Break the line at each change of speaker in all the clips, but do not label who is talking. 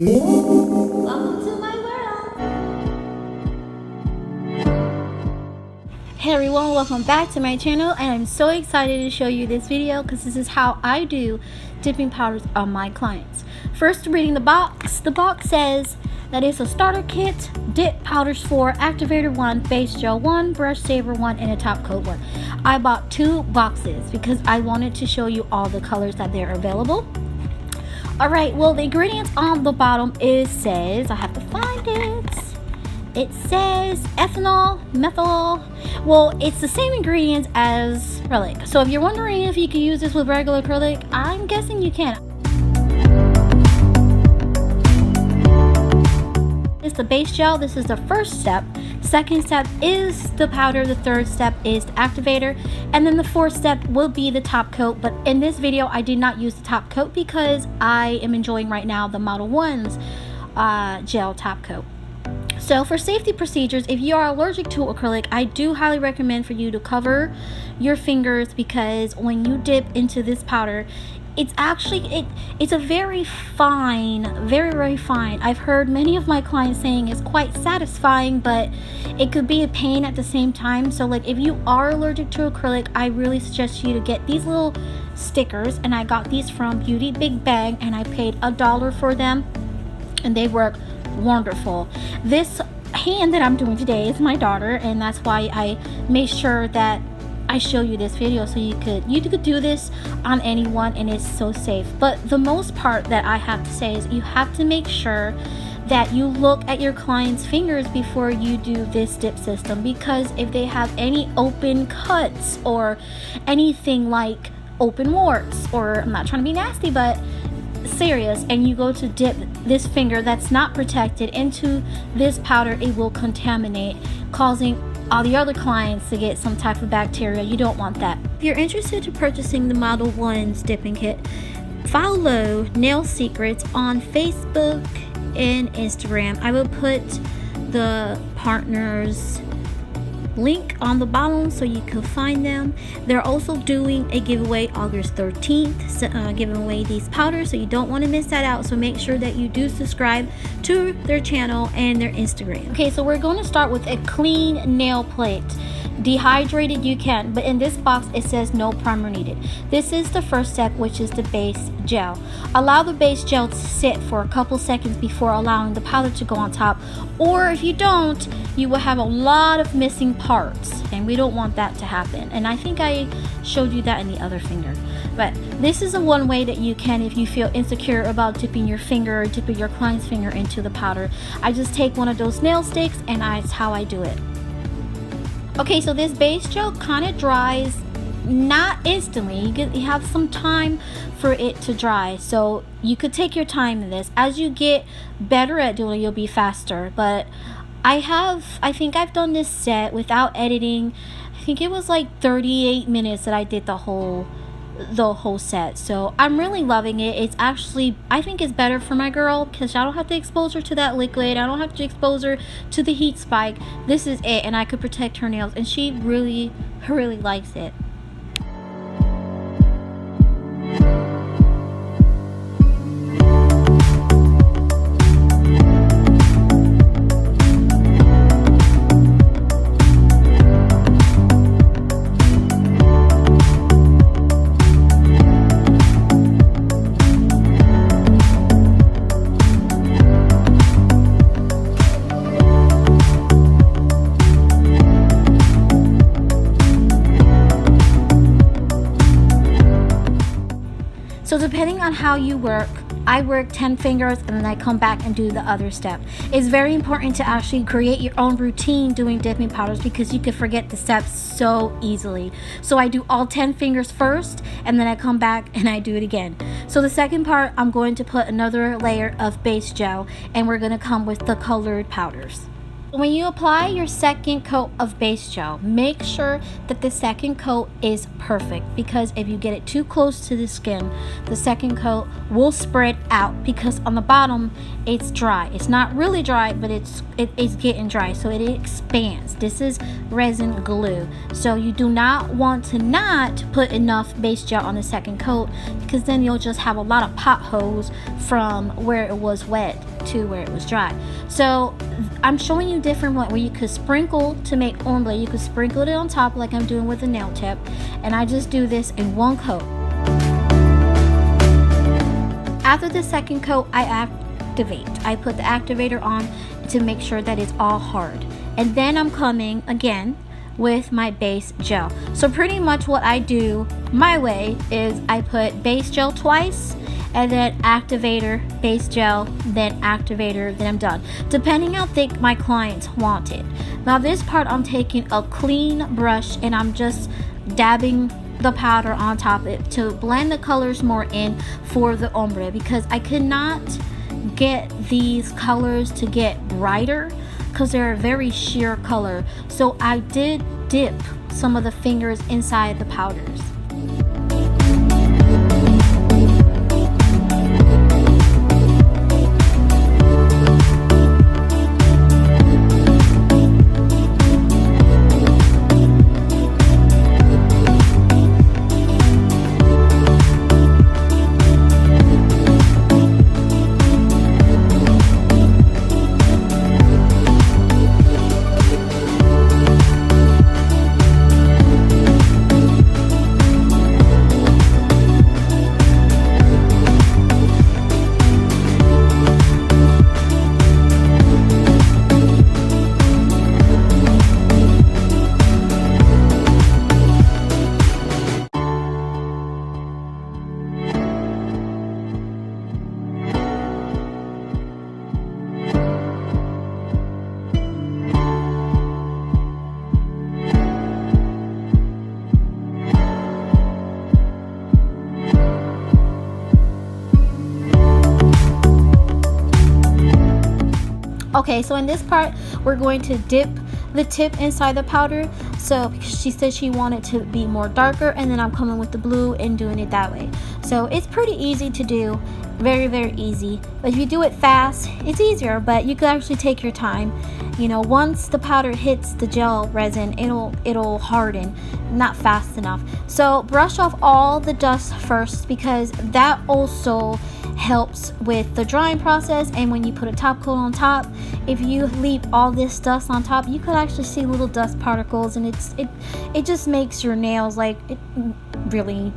Welcome to my world. Hey everyone, welcome back to my channel, and I'm so excited to show you this video because this is how I do dipping powders on my clients. First, reading the box says that it's a starter kit, dip powders 4, activator 1, base gel 1, brush saver 1, and a top coat 1. I bought 2 boxes because I wanted to show you all the colors that they're available. Alright, well, the ingredients on the bottom says, I have to find it says ethanol, methanol. Well, it's the same ingredients as acrylic. So if you're wondering if you can use this with regular acrylic, I'm guessing you can. It's the base gel. This is the first step. Second step is the powder. The third step is the activator, and then the fourth step will be the top coat. But in this video I did not use the top coat because I am enjoying right now the Model 1's gel top coat. So for safety procedures, if you are allergic to acrylic, I do highly recommend for you to cover your fingers, because when you dip into this powder, it's actually it's a very fine, very fine. I've heard many of my clients saying it's quite satisfying, but it could be a pain at the same time. So like if you are allergic to acrylic, I really suggest you to get these little stickers, and I got these from Beautybigbang and I paid $1 for them, and they work wonderful. This hand that I'm doing today is my daughter, and that's why I made sure that I show you this video so you could do this on anyone, and it's so safe. But the most part that I have to say is you have to make sure that you look at your client's fingers before you do this dip system, because if they have any open cuts or anything like open warts, or I'm not trying to be nasty, but serious, and you go to dip this finger that's not protected into this powder, it will contaminate, causing all the other clients to get some type of bacteria. You don't want that. If you're interested in purchasing the Model 1's dipping kit, follow Nail Secrets on Facebook and Instagram. I will put the partners link on the bottom so you can find them. They're also doing a giveaway August 13th, giving away these powders, so you don't want to miss that out. So make sure that you do subscribe to their channel and their Instagram. Okay, so we're going to start with a clean nail plate. Dehydrated you can, but in this box it says no primer needed. This is the first step, which is the base gel. Allow the base gel to sit for a couple seconds before allowing the powder to go on top, or if you don't, you will have a lot of missing parts, and we don't want that to happen. And I think I showed you that in the other finger, but this is one way that you can, if you feel insecure about dipping your finger or dipping your client's finger into the powder. I just take one of those nail sticks, and that's how I do it. Okay, so this base gel kind of dries, not instantly. You have some time for it to dry, so you could take your time in this. As you get better at doing it, you'll be faster. But I think I've done this set without editing. I think it was like 38 minutes that I did the whole set, so I'm really loving it. It's actually, I think it's better for my girl because I don't have to expose her to that liquid. I don't have to expose her to the heat spike. This is it, and I could protect her nails, and she really likes it. So depending on how you work, I work 10 fingers and then I come back and do the other step. It's very important to actually create your own routine doing dipping powders, because you can forget the steps so easily. So I do all 10 fingers first, and then I come back and I do it again. So the second part, I'm going to put another layer of base gel, and we're going to come with the colored powders. When you apply your second coat of base gel, make sure that the second coat is perfect, because if you get it too close to the skin, the second coat will spread out, because on the bottom it's dry. It's not really dry, but it's getting dry, so it expands. This is resin glue, so you do not want to not put enough base gel on the second coat, because then you'll just have a lot of potholes from where it was wet. to where it was dry. So I'm showing you different one where you could sprinkle to make ombre. You could sprinkle it on top like I'm doing with the nail tip, and I just do this in one coat. After the second coat, I activate. I put the activator on to make sure that it's all hard, and then I'm coming again with my base gel. So pretty much what I do my way is I put base gel twice, and then activator, base gel, then activator, then I'm done, depending how thick my clients want it. Now this part, I'm taking a clean brush and I'm just dabbing the powder on top of it to blend the colors more in for the ombre, because I could not get these colors to get brighter because they're a very sheer color. So I did dip some of the fingers inside the powders. Okay, so in this part, we're going to dip the tip inside the powder. So because she said she wanted to be more darker, and then I'm coming with the blue and doing it that way. So it's pretty easy to do, very, very easy. But if you do it fast, it's easier, but you can actually take your time. You know, once the powder hits the gel resin, it'll harden, not fast enough. So brush off all the dust first, because that also helps with the drying process. And when you put a top coat on top, if you leave all this dust on top, you could actually see little dust particles, and it just makes your nails like really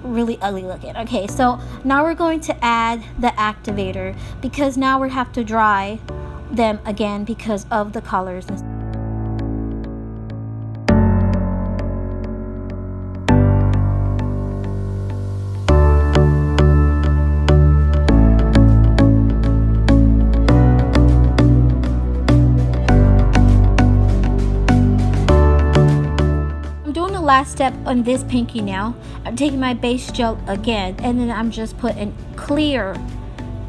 ugly looking. Okay, so now we're going to add the activator, because now we have to dry them again because of the colors. Last step on this pinky nail, I'm taking my base gel again, and then I'm just putting clear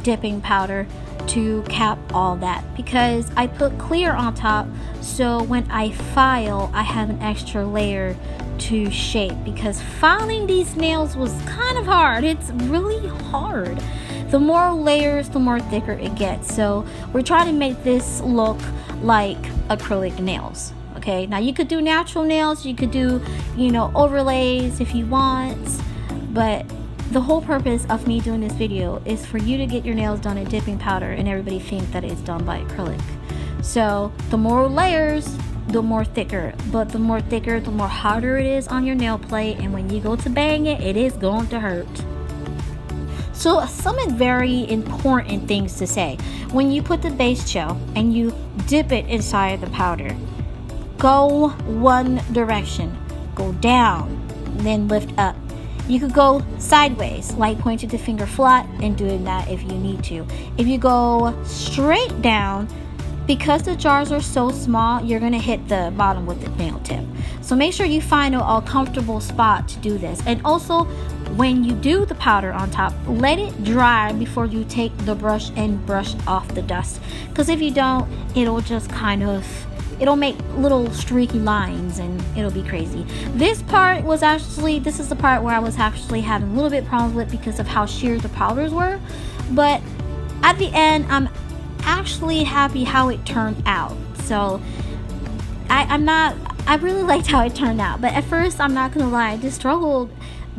dipping powder to cap all that, because I put clear on top so when I file I have an extra layer to shape, because filing these nails was kind of hard. It's really hard. The more layers, the more thicker it gets. So we're trying to make this look like acrylic nails. Okay, now you could do natural nails, you could do, you know, overlays if you want, but the whole purpose of me doing this video is for you to get your nails done in dipping powder and everybody think that it's done by acrylic. So the more layers, the more thicker, but the more thicker, the more harder it is on your nail plate, and when you go to bang it, it is going to hurt. So some very important things to say. When you put the base gel and you dip it inside the powder, go one direction, go down, then lift up. You could go sideways, like pointing the finger flat and doing that if you need to. If you go straight down, because the jars are so small, you're gonna hit the bottom with the nail tip. So make sure you find a comfortable spot to do this. And also, when you do the powder on top, let it dry before you take the brush and brush off the dust. Because if you don't, it'll just it'll make little streaky lines and it'll be crazy. This is the part where I was actually having a little bit problems with because of how sheer the powders were. But at the end, I'm actually happy how it turned out. So I really liked how it turned out. But at first, I'm not gonna lie, I just struggled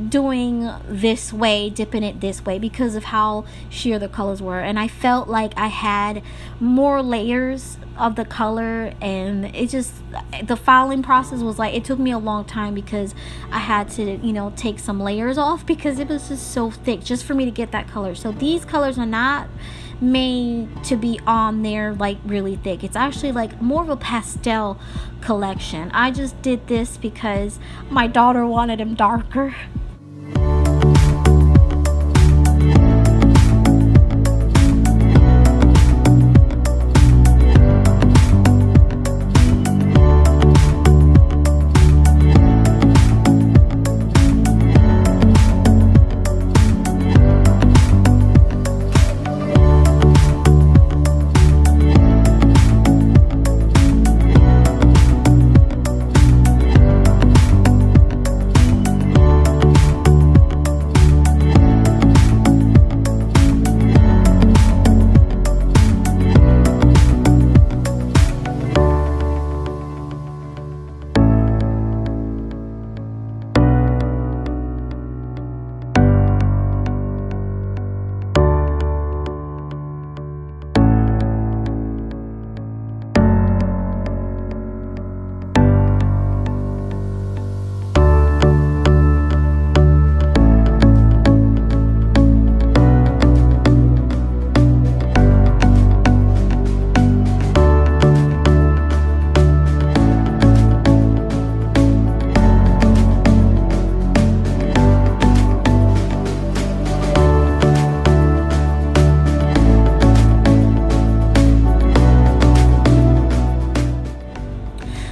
doing this way, dipping it this way, because of how sheer the colors were. And I felt like I had more layers of the color, and it just, the filing process was like, it took me a long time because I had to, you know, take some layers off because it was just so thick just for me to get that color. So these colors are not made to be on there like really thick. It's actually like more of a pastel collection. I just did this because my daughter wanted them darker.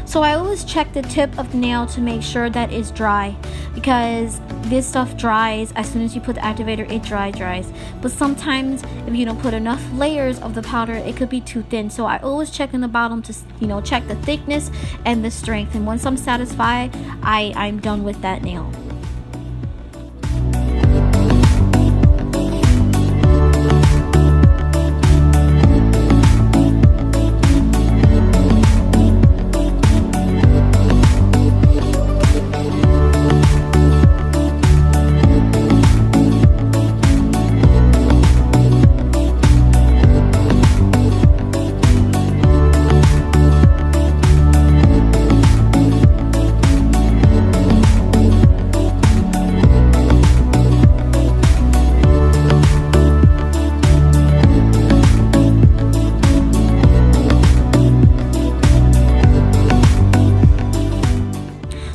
So I always check the tip of the nail to make sure that it's dry, because this stuff dries as soon as you put the activator. It dries, but sometimes if you don't put enough layers of the powder, it could be too thin. So I always check in the bottom to, you know, check the thickness and the strength, and once I'm satisfied, I'm done with that nail.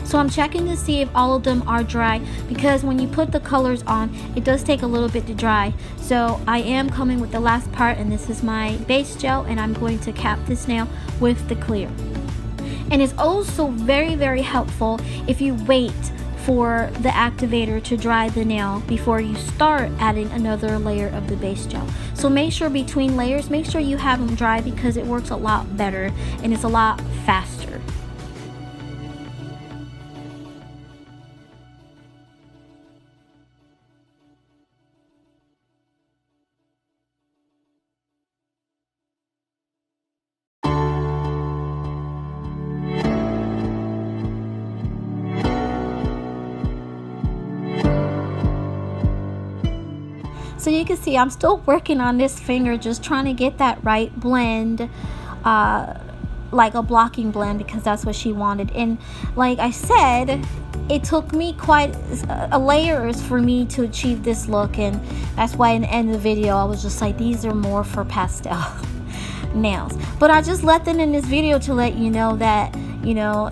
So I'm checking to see if all of them are dry, because when you put the colors on, it does take a little bit to dry. So I am coming with the last part, and this is my base gel, and I'm going to cap this nail with the clear. And it's also very helpful if you wait for the activator to dry the nail before you start adding another layer of the base gel. So make sure between layers, make sure you have them dry, because it works a lot better and it's a lot faster. So you can see I'm still working on this finger, just trying to get that right blend, like a blocking blend, because that's what she wanted. And like I said, it took me quite a layers for me to achieve this look, and that's why in the end of the video I was just like, these are more for pastel nails. But I just let them in this video to let you know that, you know,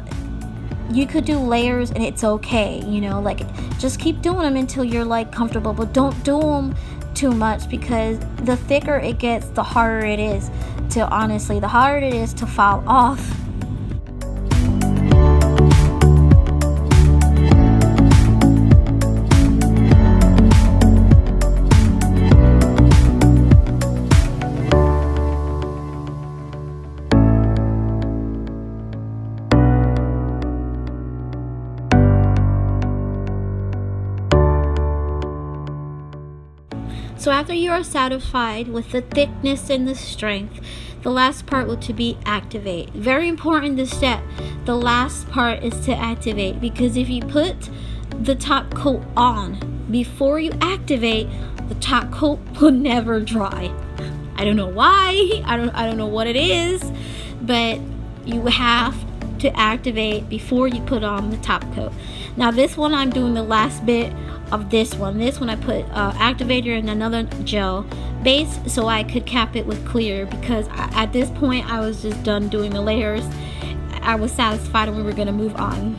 you could do layers and it's okay, you know, like just keep doing them until you're like comfortable, but don't do them too much, because the thicker it gets, the harder it is to, honestly, the harder it is to fall off. So after you are satisfied with the thickness and the strength, the last part will to be activate. Very important, this step. The last part is to activate, because if you put the top coat on before you activate, the top coat will never dry. I don't know why, I don't know what it is, but you have to activate before you put on the top coat. Now this one, I'm doing the last bit of this one. This one I put activator and another gel base so I could cap it with clear, because at this point I was just done doing the layers. I was satisfied and we were gonna move on.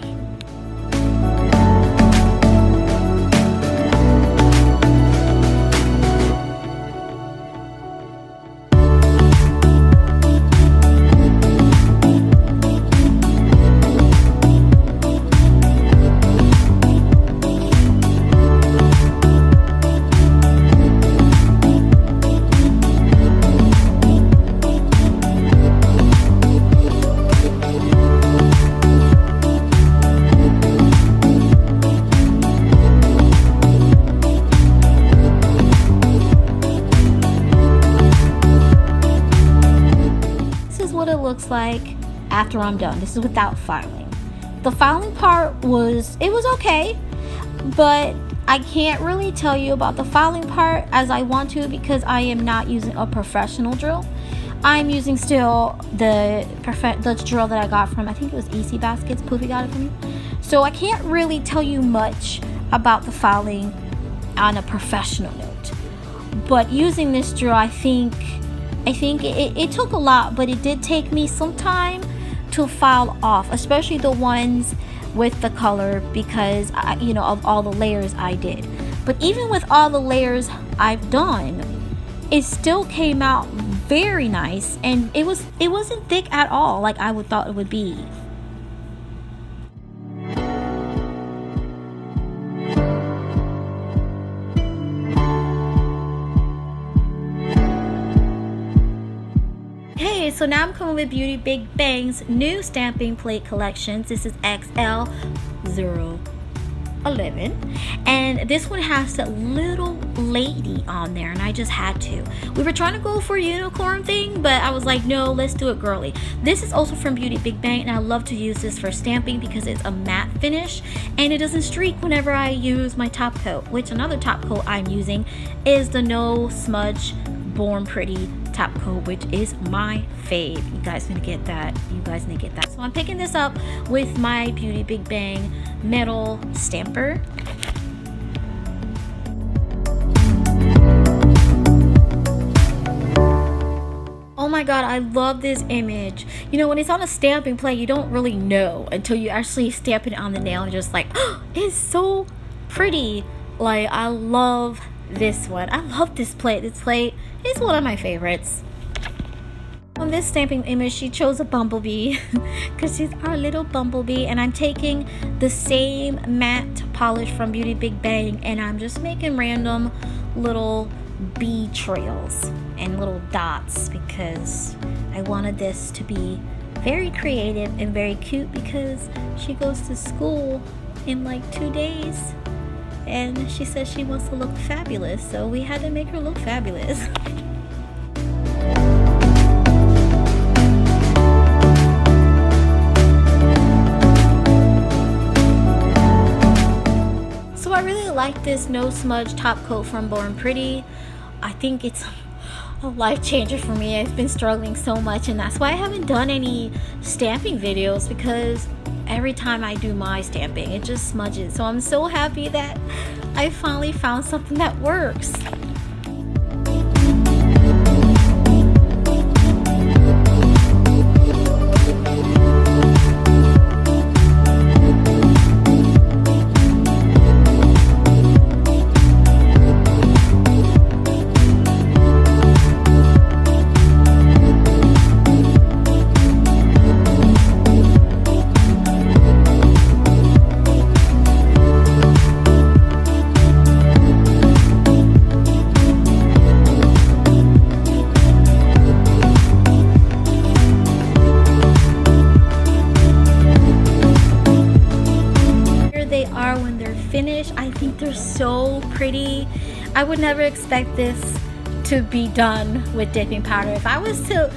Looks like after I'm done. This is without filing. The filing part was okay, but I can't really tell you about the filing part as I want to, because I am not using a professional drill. I'm using still the drill that I got from, I think it was ECbaskets. Poofy got it for me. So I can't really tell you much about the filing on a professional note, but using this drill, I think it took a lot, but it did take me some time to file off, especially the ones with the color, because you know, of all the layers I did. But even with all the layers I've done, it still came out very nice, and it wasn't thick at all like I would thought it would be. So now I'm coming with Beautybigbang's new stamping plate collections. This is XL011, and this one has a little lady on there, and I just had to. We were trying to go for a unicorn thing, but I was like, no, let's do it girly. This is also from Beautybigbang, and I love to use this for stamping because it's a matte finish and it doesn't streak whenever I use my top coat, which another top coat I'm using is the No Smudge Born Pretty top coat, which is my fave. You guys need to get that. So I'm picking this up with my Beautybigbang metal stamper. Oh my god, I love this image. You know, when it's on a stamping plate, you don't really know until you actually stamp it on the nail and just like, oh, it's so pretty. Like, I love this one. I love this plate. This plate is one of my favorites. On this stamping image, she chose a bumblebee because she's our little bumblebee, and I'm taking the same matte polish from Beautybigbang, and I'm just making random little bee trails and little dots because I wanted this to be very creative and very cute, because she goes to school in like 2 days. And she says she wants to look fabulous, so we had to make her look fabulous. So I really like this No Smudge top coat from Born Pretty. I think it's a life changer for me. I've been struggling so much, and that's why I haven't done any stamping videos, because every time I do my stamping, it just smudges. So I'm so happy that I finally found something that works. Finish. I think they're so pretty. I would never expect this to be done with dipping powder. If I was to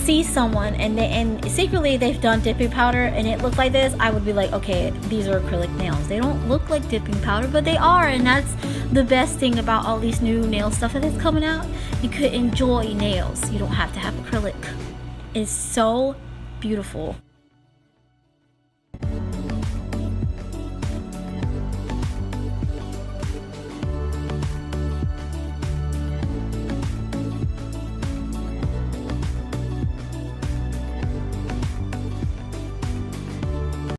see someone and secretly they've done dipping powder and it looks like this, I would be like, okay, these are acrylic nails. They don't look like dipping powder, but they are, and that's the best thing about all these new nail stuff that is coming out. You could enjoy nails. You don't have to have acrylic. It's so beautiful.